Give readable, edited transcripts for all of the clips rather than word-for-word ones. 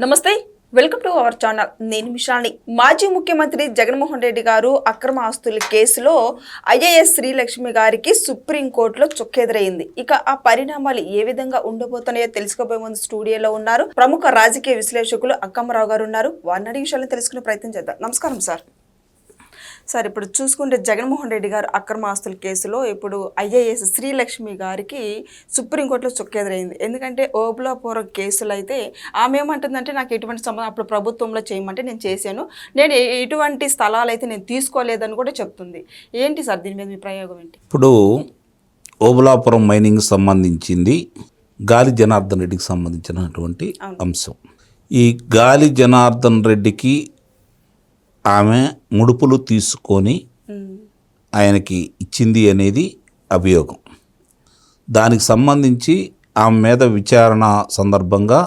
నమస్తే, welcome to our channel. నేను మిషాని. మాజీ ముఖ్యమంత్రి జగన్మోహన్ రెడ్డి గారు అక్రమ ఆస్తుల కేసులో ఐఏఎస్ శ్రీలక్ష్మి గారికి సుప్రీంకోర్టులో చుక్కెదురైంది. ఇక ఆ పరిణామాలు ఏ విధంగా ఉండబోతున్నాయో తెలుసుకోబోయే ముందు స్టూడియోలో ఉన్నారు ప్రముఖ రాజకీయ విశ్లేషకులు అక్కమ్మరావు గారు ఉన్నారు. వారిని అడిగే విషయాలను తెలుసుకునే ప్రయత్నం చేద్దాం. నమస్కారం సార్. సార్, ఇప్పుడు చూసుకుంటే జగన్మోహన్ రెడ్డి గారు అక్రమ ఆస్తుల కేసులో ఇప్పుడు ఐఏఎస్ శ్రీలక్ష్మి గారికి సుప్రీంకోర్టులో చుక్కెదురైంది. ఎందుకంటే ఓబులాపురం కేసులు అయితే ఆమె ఏమంటుందంటే, నాకు ఎటువంటి సంబంధం, అప్పుడు ప్రభుత్వంలో చేయమంటే నేను చేశాను, నేను ఎటువంటి స్థలాలు అయితే నేను తీసుకోలేదని కూడా చెప్తుంది. ఏంటి సార్ దీని మీద మీ ప్రయోగం ఏంటి? ఇప్పుడు ఓబులాపురం మైనింగ్ సంబంధించింది గాలి జనార్దన్ రెడ్డికి సంబంధించినటువంటి అంశం. ఈ గాలి జనార్దన్ రెడ్డికి ఆమె ముడుపులు తీసుకొని ఆయనకి ఇచ్చింది అనేది అభియోగం. దానికి సంబంధించి ఆమె మీద విచారణ సందర్భంగా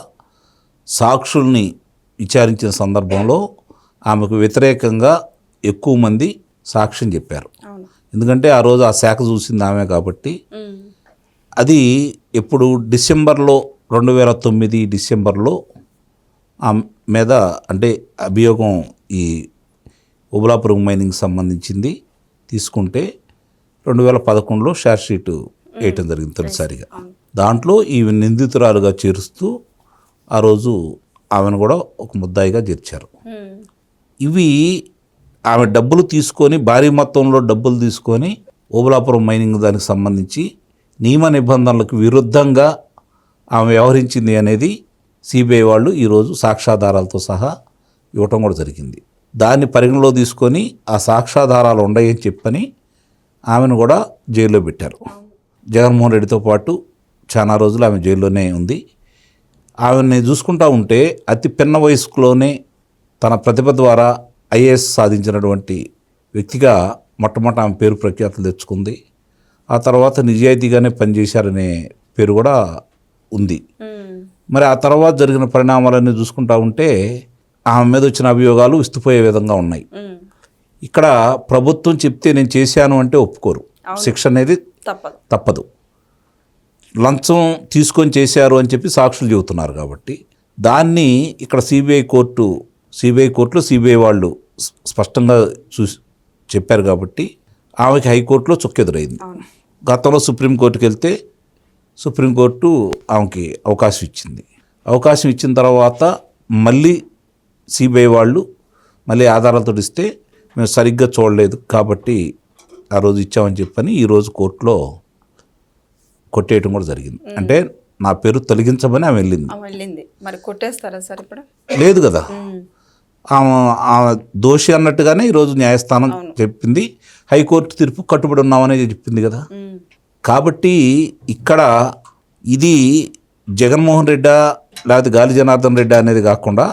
సాక్షుల్ని విచారించిన సందర్భంలో ఆమెకు వ్యతిరేకంగా ఎక్కువ మంది సాక్ష్యం చెప్పారు. ఎందుకంటే ఆ రోజు ఆ శాఖ చూసింది ఆమె కాబట్టి. అది ఎప్పుడు డిసెంబర్లో 2009 డిసెంబర్లో ఆమె మీద అంటే అభియోగం ఈ ఓబులాపురం మైనింగ్ సంబంధించింది తీసుకుంటే 2011లో షార్ట్ షీట్ వేయటం జరిగింది తొలిసారిగా. దాంట్లో ఈ నిందితురాలుగా చేరుస్తూ ఆ రోజు ఆమెను కూడా ఒక ముద్దాయిగా చేర్చారు. ఇవి ఆమె డబ్బులు తీసుకొని భారీ మొత్తంలో డబ్బులు తీసుకొని ఓబులాపురం మైనింగ్ దానికి సంబంధించి నియమ నిబంధనలకు విరుద్ధంగా ఆమె వ్యవహరించింది అనేది సిబిఐ వాళ్ళు ఈరోజు సాక్ష్యాధారాలతో సహా ఇవ్వటం కూడా జరిగింది. దాన్ని పరిగణలో తీసుకొని ఆ సాక్ష్యాధారాలు ఉన్నాయని చెప్పని ఆమెను కూడా జైల్లో పెట్టారు. జగన్మోహన్ రెడ్డితో పాటు చాలా రోజులు ఆమె జైల్లోనే ఉంది. ఆమెని చూసుకుంటూ ఉంటే అతి పిన్న వయసులోనే తన ప్రతిభ ద్వారా ఐఏఎస్ సాధించినటువంటి వ్యక్తిగా మొట్టమొదట ఆమె పేరు ప్రఖ్యాతులు తెచ్చుకుంది. ఆ తర్వాత నిజాయితీగానే పనిచేశారనే పేరు కూడా ఉంది. మరి ఆ తర్వాత జరిగిన పరిణామాలన్నీ చూసుకుంటూ ఉంటే ఆమె మీద వచ్చిన అభియోగాలు విస్తుపోయే విధంగా ఉన్నాయి. ఇక్కడ ప్రభుత్వం చెప్తే నేను చేశాను అంటే ఒప్పుకోరు, శిక్ష అనేది తప్పదు. లంచం తీసుకొని చేశారు అని చెప్పి సాక్షులు చెబుతున్నారు కాబట్టి దాన్ని ఇక్కడ సిబిఐ కోర్టులో సిబిఐ వాళ్ళు స్పష్టంగా చెప్పారు కాబట్టి ఆమెకి హైకోర్టులో చుక్కెదురైంది. గతంలో సుప్రీంకోర్టుకి వెళ్తే సుప్రీంకోర్టు ఆమెకి అవకాశం ఇచ్చింది. అవకాశం ఇచ్చిన తర్వాత మళ్ళీ సిబిఐ వాళ్ళు మళ్ళీ ఆధారాలతో ఇస్తే మేము సరిగ్గా చూడలేదు కాబట్టి ఆ రోజు ఇచ్చామని చెప్పని ఈరోజు కోర్టులో కొట్టేయటం కూడా జరిగింది. అంటే నా పేరు తొలగించమని ఆమె వెళ్ళింది. మరి కొట్టేస్తారా సార్ ఇప్పుడు? లేదు కదా, ఆమె దోషి అన్నట్టుగానే ఈరోజు న్యాయస్థానం చెప్పింది. హైకోర్టు తీర్పు కట్టుబడి ఉన్నామని చెప్పింది కదా. కాబట్టి ఇక్కడ ఇది జగన్మోహన్ రెడ్డా లేకపోతే గాలి జనార్దన్ రెడ్డి అనేది కాకుండా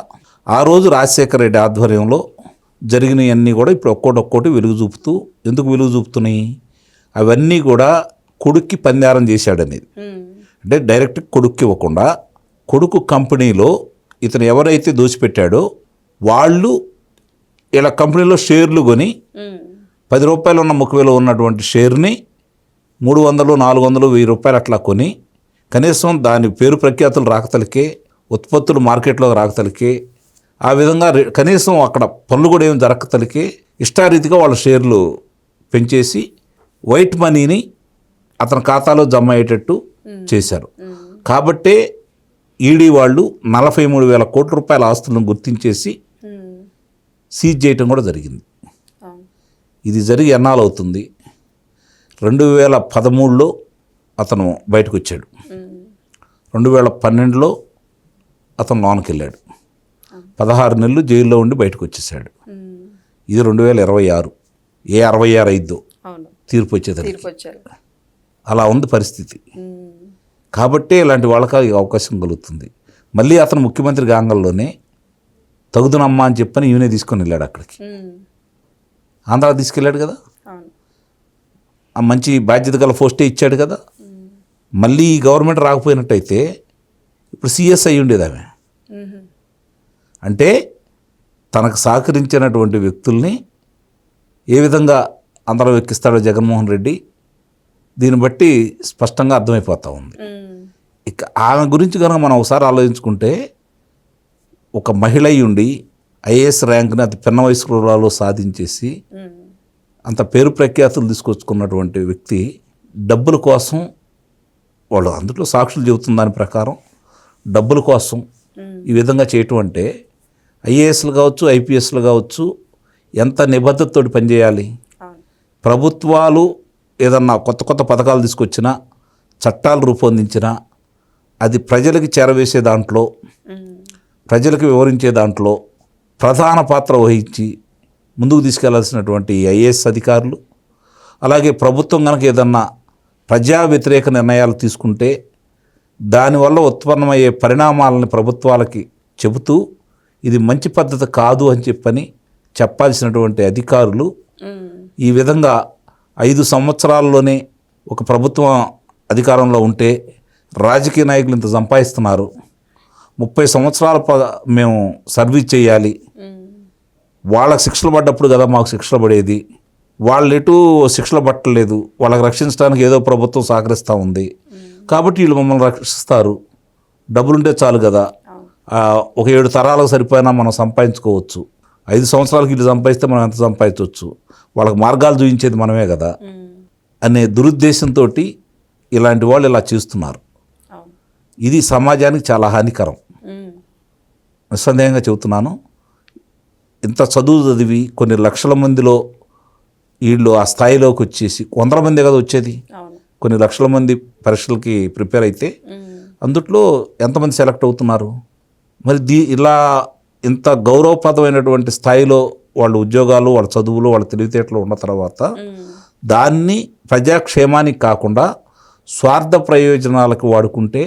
ఆ రోజు రాజశేఖర రెడ్డి ఆధ్వర్యంలో జరిగినవన్నీ కూడా ఇప్పుడు ఒక్కోటి వెలుగు చూపుతూ, ఎందుకు వెలుగు చూపుతున్నాయి అవన్నీ కూడా కొడుక్కి పందారం చేశాడనేది. అంటే డైరెక్ట్ కొడుక్కి ఇవ్వకుండా కొడుకు కంపెనీలో ఇతను ఎవరైతే దోచిపెట్టాడో వాళ్ళు ఇలా కంపెనీలో షేర్లు కొని 10 రూపాయలు ఉన్న ముఖవేలో ఉన్నటువంటి షేర్ని 300, 400, 1000 రూపాయలు అట్లా కొని కనీసం దాని పేరు ప్రఖ్యాతులు రాకతలకే, ఉత్పత్తులు మార్కెట్లోకి రాకతలకే, ఆ విధంగా కనీసం అక్కడ పనులు కూడా ఏమి జరగతలకే ఇష్టారీతిగా వాళ్ళ షేర్లు పెంచేసి వైట్ మనీని అతని ఖాతాలో జమ అయ్యేటట్టు చేశారు. కాబట్టే ఈడీ వాళ్ళు 43,000 కోట్ల రూపాయల ఆస్తులను గుర్తించేసి సీజ్ చేయటం కూడా జరిగింది. ఇది జరిగి ఎన్నాళ్ళు అవుతుంది? 2013లో అతను బయటకు వచ్చాడు. 2012లో అతను లోనికి వెళ్ళాడు. 16 నెలలు జైల్లో ఉండి బయటకు వచ్చేసాడు. ఇది 2026. 66 అయిద్దో తీర్పు వచ్చేదానికి. అలా ఉంది పరిస్థితి. కాబట్టే ఇలాంటి వాళ్ళకి అవకాశం కలుగుతుంది. మళ్ళీ అతను ముఖ్యమంత్రి గాంగల్లోనే తగుదునమ్మా అని చెప్పని ఈయనే తీసుకొని వెళ్ళాడు అక్కడికి. ఆంధ్ర తీసుకెళ్ళాడు కదా, ఆ మంచి బాధ్యత గల పోస్టే ఇచ్చాడు కదా. మళ్ళీ ఈ గవర్నమెంట్ రాకపోయినట్టయితే ఇప్పుడు సిఎస్ అయి ఉండేది ఆమె. అంటే తనకు సహకరించినటువంటి వ్యక్తుల్ని ఏ విధంగా అందరం ఎక్కిస్తాడో జగన్మోహన్ రెడ్డి దీన్ని బట్టి స్పష్టంగా అర్థమైపోతూ ఉంది. ఇక ఆమె గురించి కనుక మనం ఒకసారి ఆలోచించుకుంటే ఒక మహిళ అయి ఉండి ఐఏఎస్ ర్యాంక్ని అతి పిన్న వయసులో సాధించేసి అంత పేరు ప్రఖ్యాతులు తీసుకొచ్చుకున్నటువంటి వ్యక్తి డబ్బుల కోసం, వాళ్ళు అందులో సాక్షులు చెబుతున్న దాని ప్రకారం డబ్బుల కోసం ఈ విధంగా చేయటం అంటే ఐఏఎస్లు కావచ్చు, ఐపీఎస్లు కావచ్చు, ఎంత నిబద్ధతతో పనిచేయాలి. ప్రభుత్వాలు ఏదన్నా కొత్త కొత్త పథకాలు తీసుకొచ్చినా, చట్టాలు రూపొందించినా అది ప్రజలకి చేరవేసే దాంట్లో, ప్రజలకు వివరించే దాంట్లో ప్రధాన పాత్ర వహించి ముందుకు తీసుకెళ్లాల్సినటువంటి ఐఏఎస్ అధికారులు, అలాగే ప్రభుత్వం కనుక ఏదన్నా ప్రజా వ్యతిరేక నిర్ణయాలు తీసుకుంటే దానివల్ల ఉత్పన్నమయ్యే పరిణామాలని ప్రభుత్వాలకి చెబుతూ ఇది మంచి పద్ధతి కాదు అని చెప్పని చెప్పాల్సినటువంటి అధికారులు ఈ విధంగా 5 సంవత్సరాల్లోనే ఒక ప్రభుత్వం అధికారంలో ఉంటే రాజకీయ నాయకులు ఇంత సంపాదిస్తున్నారు, 30 సంవత్సరాల మేము సర్వీస్ చేయాలి, వాళ్ళకి శిక్షలు పడ్డప్పుడు కదా మాకు శిక్షలు పడేది, వాళ్ళు ఎటు శిక్షలు పట్టలేదు, వాళ్ళకి రక్షించడానికి ఏదో ప్రభుత్వం సహకరిస్తూ ఉంది కాబట్టి వీళ్ళు మమ్మల్ని రక్షిస్తారు, డబ్బులుంటే చాలు కదా, ఒక 7 తరాలకు సరిపోయినా మనం సంపాదించుకోవచ్చు, 5 సంవత్సరాలకి వీళ్ళు సంపాదిస్తే మనం ఎంత సంపాదించవచ్చు, వాళ్ళకి మార్గాలు చూపించేది మనమే కదా అనే దురుద్దేశంతో ఇలాంటి వాళ్ళు ఇలా చేస్తున్నారు. ఇది సమాజానికి చాలా హానికరం. నిస్సందేహంగా చెబుతున్నాను. ఇంత చదువు చదివి కొన్ని లక్షల మందిలో వీళ్ళు ఆ స్థాయిలోకి వచ్చేసి, వందల మంది కదా వచ్చేది, కొన్ని లక్షల మంది పరీక్షలకి ప్రిపేర్ అయితే అందుట్లో ఎంతమంది సెలెక్ట్ అవుతున్నారు? మరి ఇలా ఇంత గౌరవప్రదమైనటువంటి స్థాయిలో వాళ్ళ ఉద్యోగాలు, వాళ్ళ చదువులు, వాళ్ళ తెలివితేటలు ఉన్న తర్వాత దాన్ని ప్రజాక్షేమానికి కాకుండా స్వార్థ ప్రయోజనాలకు వాడుకుంటే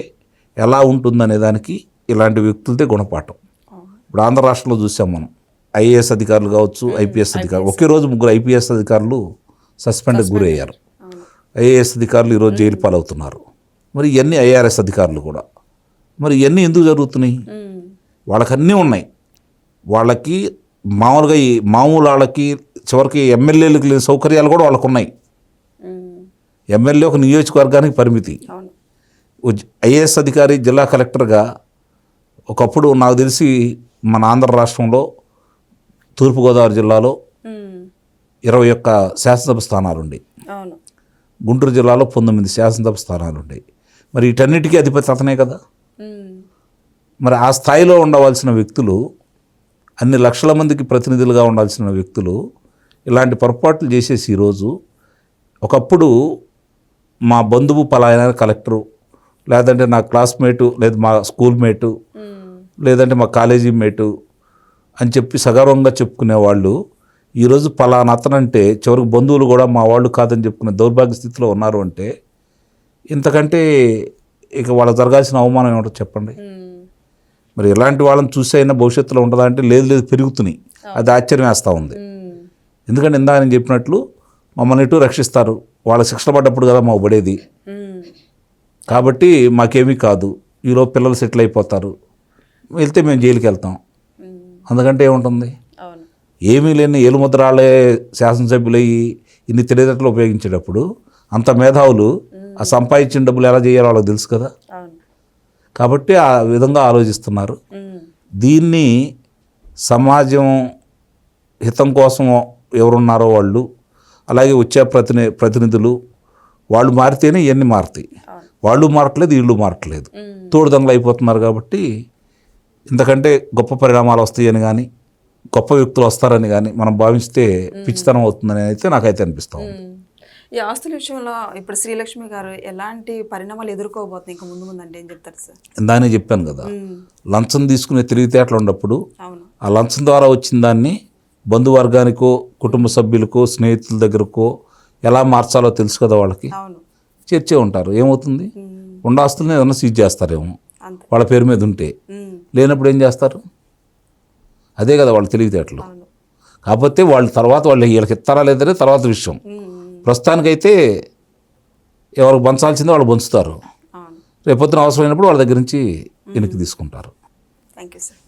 ఎలా ఉంటుందనే దానికి ఇలాంటి వ్యక్తులదే గుణపాఠం. ఇప్పుడు ఆంధ్ర రాష్ట్రంలో చూసాం మనం, ఐఏఎస్ అధికారులు కావచ్చు, ఐపీఎస్ అధికారులు, ఒకే రోజు 3 ఐపీఎస్ అధికారులు సస్పెండ్కి గురయ్యారు. ఐఏఎస్ అధికారులు ఈరోజు జైలు పాలవుతున్నారు. మరి ఇవన్నీ ఐఆర్ఎస్ అధికారులు కూడా. మరి ఇవన్నీ ఎందుకు జరుగుతున్నాయి? వాళ్ళకి అన్నీ ఉన్నాయి. వాళ్ళకి మామూలుగా ఈ మామూలు వాళ్ళకి చివరికి ఎమ్మెల్యేలకు లేని సౌకర్యాలు కూడా వాళ్ళకు ఉన్నాయి. ఎమ్మెల్యే ఒక నియోజకవర్గానికి పరిమితి. ఐఏఎస్ అధికారి జిల్లా కలెక్టర్గా ఒకప్పుడు నాకు తెలిసి మన ఆంధ్ర రాష్ట్రంలో తూర్పుగోదావరి జిల్లాలో 21 శాసనసభ స్థానాలు ఉన్నాయి. గుంటూరు జిల్లాలో 19 శాసనసభ స్థానాలు ఉన్నాయి. మరి వీటన్నిటికీ అధిపతి అతనే కదా. మరి ఆ స్థాయిలో ఉండవలసిన వ్యక్తులు, అన్ని లక్షల మందికి ప్రతినిధులుగా ఉండాల్సిన వ్యక్తులు ఇలాంటి పొరపాట్లు చేసేసి ఈరోజు ఒకప్పుడు మా బంధువు పలాయన కలెక్టరు, లేదంటే నా క్లాస్మేటు, లేదా మా స్కూల్ మేటు, లేదంటే మా కాలేజీ మేటు అని చెప్పి సగర్వంగా చెప్పుకునే వాళ్ళు ఈరోజు పలానా అతనంటే చివరికి బంధువులు కూడా మా వాళ్ళు కాదని చెప్పుకునే దౌర్భాగ్య స్థితిలో ఉన్నారు. అంటే ఇంతకంటే ఇక వాళ్ళకి జరగాల్సిన అవమానం ఏమిటో చెప్పండి. మరి ఇలాంటి వాళ్ళని చూసి అయినా భవిష్యత్తులో ఉంటుందా అంటే లేదు పెరుగుతున్నాయి. అది ఆశ్చర్యం వేస్తూ ఉంది. ఎందుకంటే ఇందాక నేను చెప్పినట్లు మమ్మల్ని ఎటు రక్షిస్తారు, వాళ్ళ శిక్షణ పడ్డప్పుడు కదా మాకు పడేది, కాబట్టి మాకేమీ కాదు, ఈలోపు పిల్లలు సెటిల్ అయిపోతారు, వెళ్తే మేము జైలుకి వెళ్తాం, అందుకంటే ఏముంటుంది? ఏమీ లేని ఏలుముద్రాలే శాసనసభ్యులయ్యి ఇన్ని తెలివితేటలు ఉపయోగించేటప్పుడు అంత మేధావులు ఆ సంపాదించిన డబ్బులు ఎలా చేయాలో వాళ్ళకి తెలుసు కదా. కాబట్టి ఆ విధంగా ఆలోచిస్తున్నారు. దీన్ని సమాజం హితం కోసం ఎవరున్నారో వాళ్ళు, అలాగే వచ్చే ప్రతినిధులు వాళ్ళు మారితేనే ఇవన్నీ మారుతాయి. వాళ్ళు మారట్లేదు, వీళ్ళు మారట్లేదు, తోడుదండలు అయిపోతున్నారు. కాబట్టి ఇంతకంటే గొప్ప పరిణామాలు వస్తాయని కానీ, గొప్ప వ్యక్తులు వస్తారని కానీ మనం భావిస్తే పిచ్చితనం అవుతుందని అయితే నాకైతే అనిపిస్తా ఉంది. ఈ ఆస్తుల విషయంలో ఇప్పుడు శ్రీలక్ష్మి గారు ఎలాంటి పరిణామాలు ఎదుర్కోబోతుంది ఇంకా ముందు అంటే ఏం చెప్తారు సార్? దాన్ని చెప్పాను కదా, లంచం తీసుకునే తెలివితేటలు ఉన్నప్పుడు ఆ లంచం ద్వారా వచ్చిన దాన్ని బంధువర్గానికో, కుటుంబ సభ్యులకో, స్నేహితుల దగ్గరకో ఎలా మార్చాలో తెలుసు కదా వాళ్ళకి. చర్చే ఉంటారు. ఏమవుతుంది? ఉన్న ఆస్తుల్ని ఏదైనా సీజ్ చేస్తారేమో వాళ్ళ పేరు మీద ఉంటే, లేనప్పుడు ఏం చేస్తారు? అదే కదా వాళ్ళ తెలివితేటలు. కాకపోతే వాళ్ళు తర్వాత వీళ్ళకి ఇస్తారా లేదనే తర్వాత విషయం. ప్రస్తుతానికైతే ఎవరికి పంచాల్సిందో వాళ్ళు పంచుతారు, రేపొద్దున అవసరమైనప్పుడు వాళ్ళ దగ్గర నుంచి వెనక్కి తీసుకుంటారు. Thank you sir.